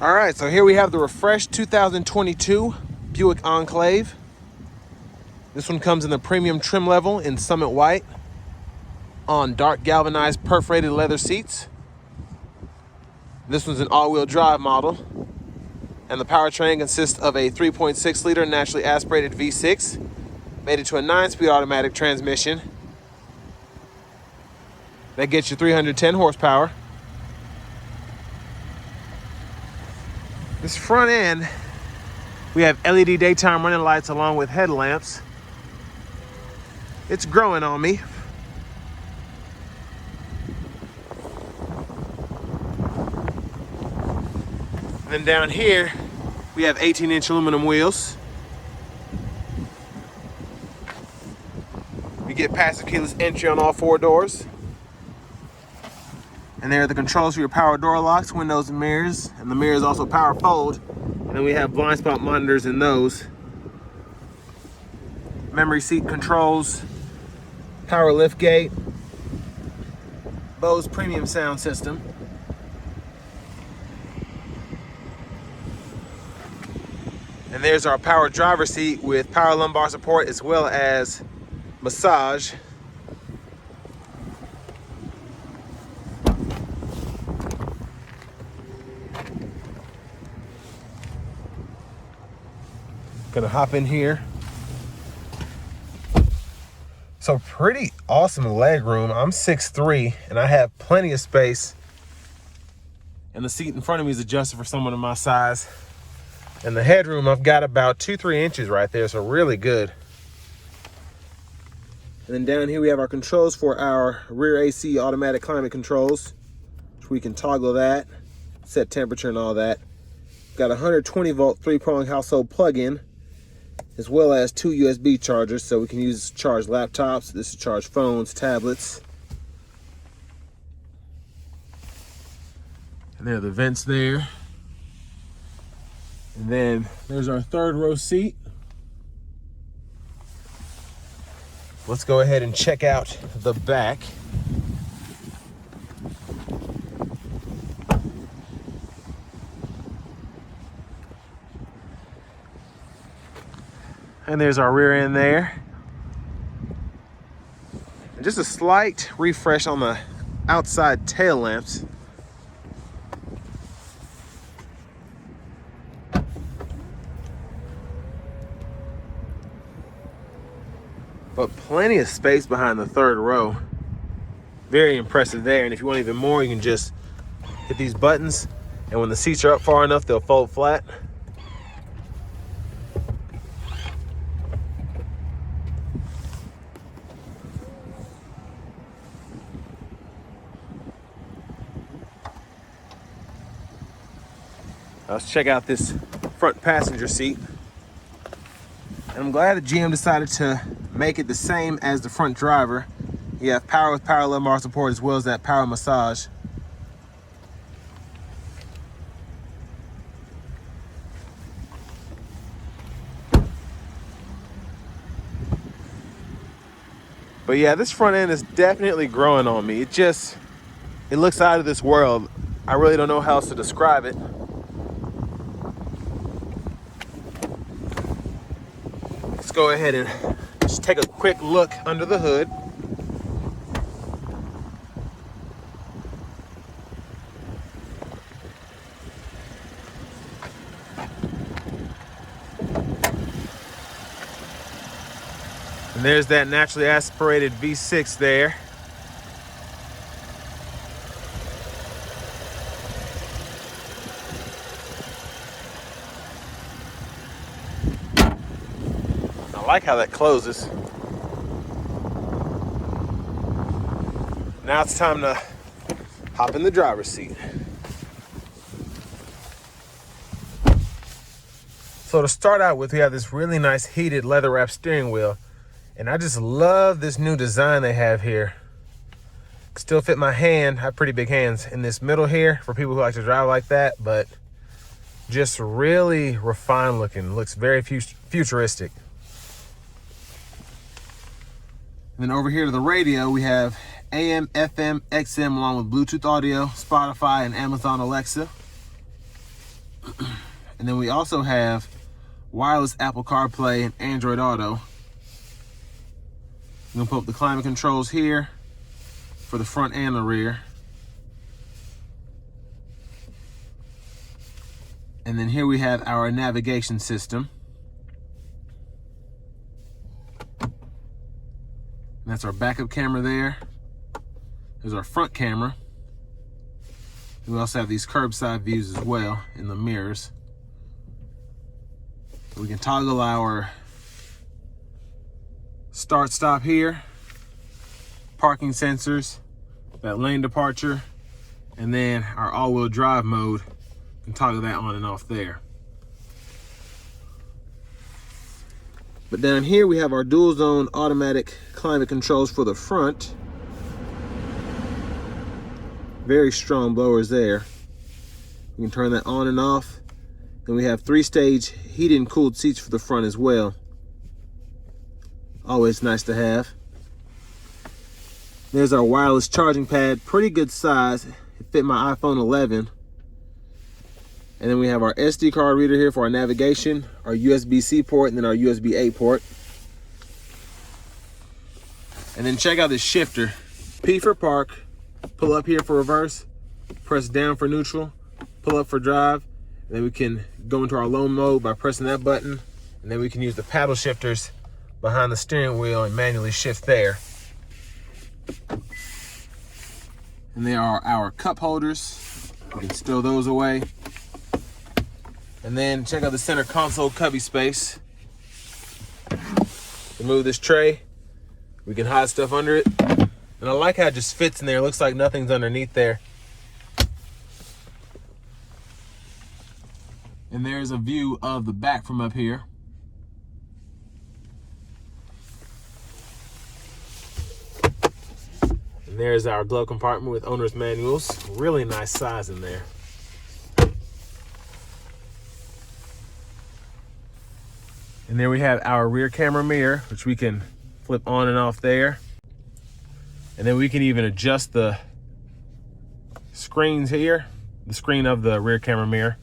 All right, so here we have the refreshed 2022 Buick Enclave. This one comes in the premium trim level in Summit White on dark galvanized perforated leather seats. This one's an all-wheel drive model, and the powertrain consists of a 3.6 liter naturally aspirated V6 made into a 9-speed automatic transmission that gets you 310 horsepower. This front end, we have LED daytime running lights along with headlamps. It's growing on me. And then down here, we have 18-inch aluminum wheels. You get passive keyless entry on all 4 doors. And there are the controls for your power door locks, windows, and mirrors. And the mirrors also power fold. And then we have blind spot monitors in those. Memory seat controls, power lift gate, Bose premium sound system. And there's our power driver seat with power lumbar support as well as massage. Gonna hop in here. So pretty awesome leg room. I'm 6'3" and I have plenty of space. And the seat in front of me is adjusted for someone of my size. And the headroom, I've got about 2-3 inches right there, so really good. And then down here we have our controls for our rear AC automatic climate controls, which we can toggle that, set temperature and all that. Got a 120 volt 3-prong household plug-in, as well as 2 USB chargers, so we can use charge laptops. This is charge phones, tablets. And there are the vents there. And then there's our 3rd row seat. Let's go ahead and check out the back. And there's our rear end there. And just a slight refresh on the outside tail lamps. But plenty of space behind the 3rd row. Very impressive there. And if you want even more, you can just hit these buttons, and when the seats are up far enough, they'll fold flat. Let's check out this front passenger seat. And I'm glad that GM decided to make it the same as the front driver. You have power with power lumbar support as well as that power massage. But yeah, this front end is definitely growing on me. It looks out of this world. I really don't know how else to describe it. Let's go ahead and just take a quick look under the hood. And there's that naturally aspirated V6 there. I like how that closes. Now it's time to hop in the driver's seat. So to start out with, we have this really nice heated leather wrap steering wheel. And I just love this new design they have here. Still fit my hand. I have pretty big hands in this middle here for people who like to drive like that, but just really refined looking. Looks very futuristic. And then over here to the radio, we have AM, FM, XM, along with Bluetooth audio, Spotify, and Amazon Alexa. And then we also have wireless Apple CarPlay and Android Auto. I'm gonna put up the climate controls here for the front and the rear. And then here we have our navigation system. And that's our backup camera there. There's our front camera. We also have these curbside views as well in the mirrors. We can toggle our start stop here, parking sensors, that lane departure, and then our all-wheel drive mode. You can toggle that on and off there. But down here we have our dual zone automatic climate controls for the front. Very strong blowers there. You can turn that on and off. And we have 3-stage heated and cooled seats for the front as well. Always nice to have. There's our wireless charging pad, pretty good size. It fit my iPhone 11. And then we have our SD card reader here for our navigation, our USB-C port, and then our USB-A port. And then check out this shifter. P for park, pull up here for reverse, press down for neutral, pull up for drive, and then we can go into our low mode by pressing that button, and then we can use the paddle shifters behind the steering wheel and manually shift there. And there are our cup holders. We can stow those away. And then check out the center console cubby space. Remove this tray. We can hide stuff under it. And I like how it just fits in there. It looks like nothing's underneath there. And there's a view of the back from up here. And there's our glove compartment with owner's manuals. Really nice size in there. And there we have our rear camera mirror, which we can flip on and off there. And then we can even adjust the screens here, the screen of the rear camera mirror.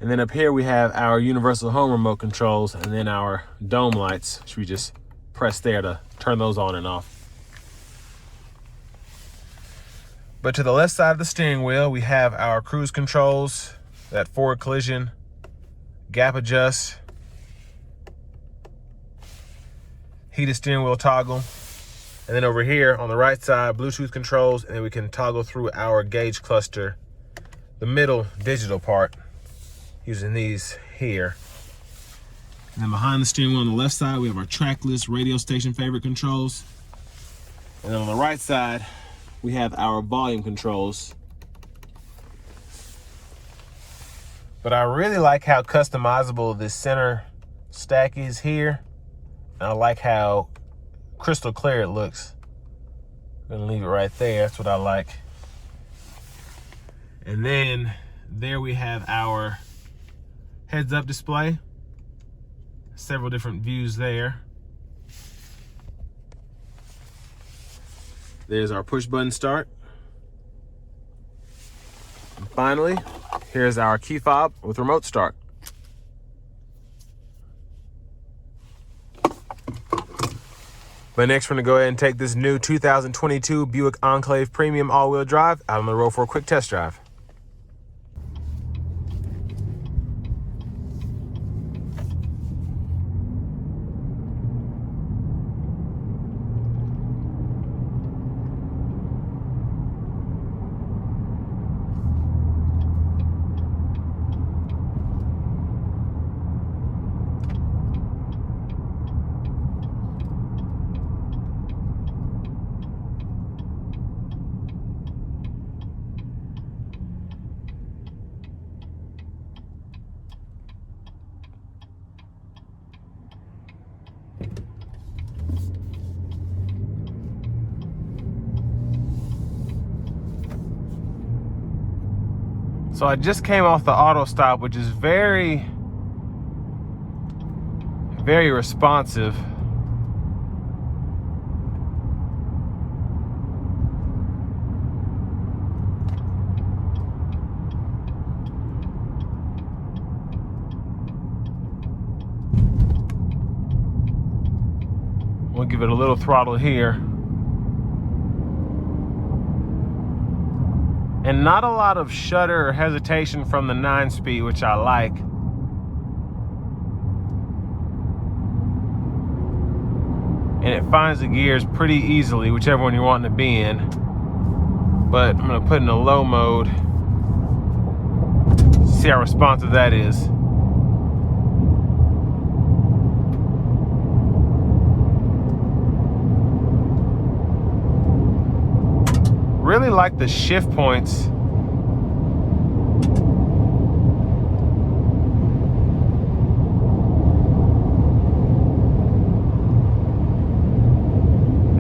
And then up here we have our universal home remote controls, and then our dome lights, which we just press there to turn those on and off. But to the left side of the steering wheel, we have our cruise controls, that forward collision, gap adjust, heated steering wheel toggle. And then over here on the right side, Bluetooth controls, and then we can toggle through our gauge cluster, the middle digital part, using these here. And then behind the steering wheel on the left side, we have our track list, radio station favorite controls. And then on the right side, we have our volume controls. But I really like how customizable this center stack is here. And I like how crystal clear it looks. I'm gonna leave it right there. That's what I like. And then there we have our heads-up display. Several different views there. There's our push button start. And finally, here's our key fob with remote start. But next, we're gonna go ahead and take this new 2022 Buick Enclave Premium all-wheel drive out on the road for a quick test drive. So I just came off the auto stop, which is very, very responsive. We'll give it a little throttle here. And not a lot of shudder or hesitation from the 9-speed, which I like. And it finds the gears pretty easily, whichever one you're wanting to be in. But I'm gonna put in a low mode. See how responsive that is. Really like the shift points.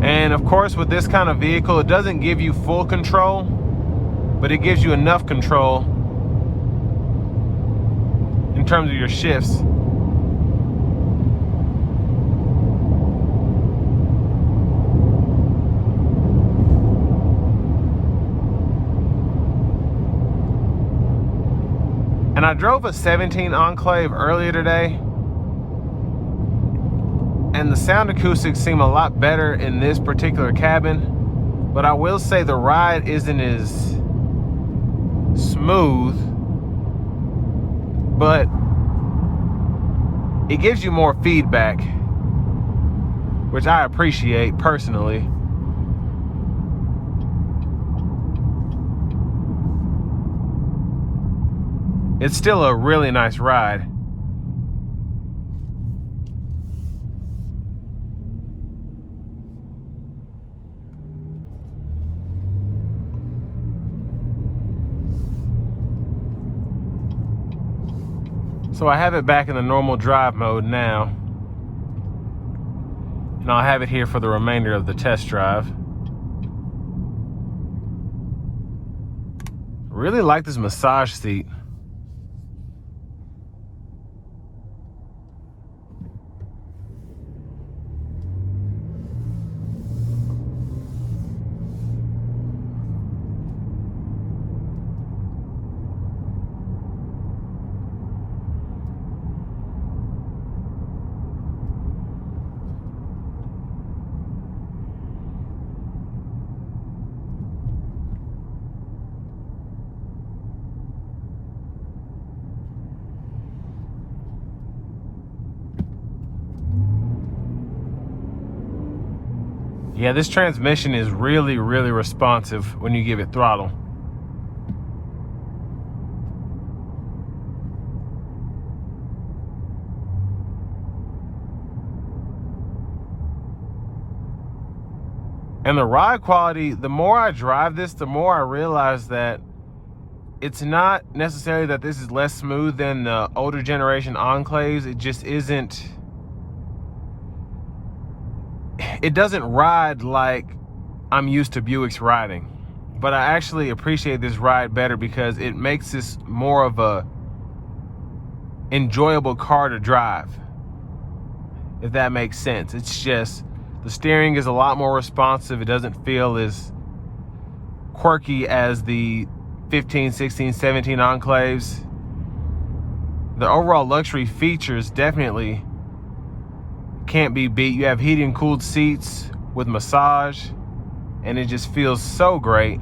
And of course, with this kind of vehicle, it doesn't give you full control, but it gives you enough control in terms of your shifts. And I drove a 17 Enclave earlier today, and the sound acoustics seem a lot better in this particular cabin, but I will say the ride isn't as smooth, but it gives you more feedback, which I appreciate personally. It's still a really nice ride. So I have it back in the normal drive mode now, and I'll have it here for the remainder of the test drive. Really like this massage seat. Yeah, this transmission is really, really responsive when you give it throttle. And the ride quality, the more I drive this, the more I realize that it's not necessarily that this is less smooth than the older generation Enclaves. It just isn't. It doesn't ride like I'm used to Buicks riding, but I actually appreciate this ride better because it makes this more of a enjoyable car to drive, if that makes sense. It's just the steering is a lot more responsive. It doesn't feel as quirky as the 15, 16, 17 Enclaves. The overall luxury features definitely can't be beat. You have heated and cooled seats with massage, and it just feels so great.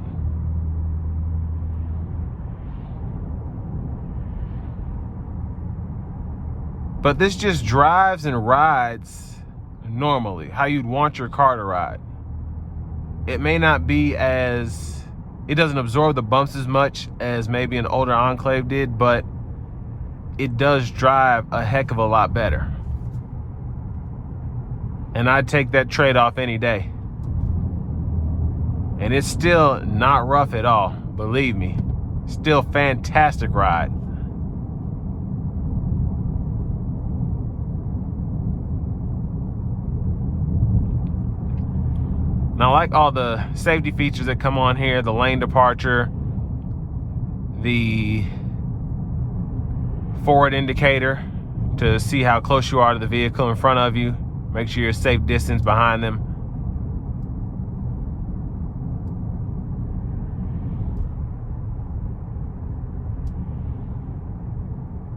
But this just drives and rides normally, how you'd want your car to ride. It may not be as, it doesn't absorb the bumps as much as maybe an older Enclave did, but it does drive a heck of a lot better. And I'd take that trade-off any day. And it's still not rough at all, believe me. Still fantastic ride. Now, I like all the safety features that come on here, the lane departure, the forward indicator to see how close you are to the vehicle in front of you. Make sure you're a safe distance behind them.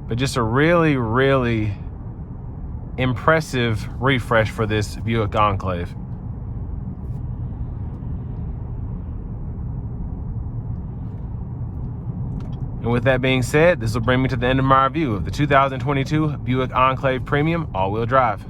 But just a really, really impressive refresh for this Buick Enclave. And with that being said, this will bring me to the end of my review of the 2022 Buick Enclave Premium all-wheel drive.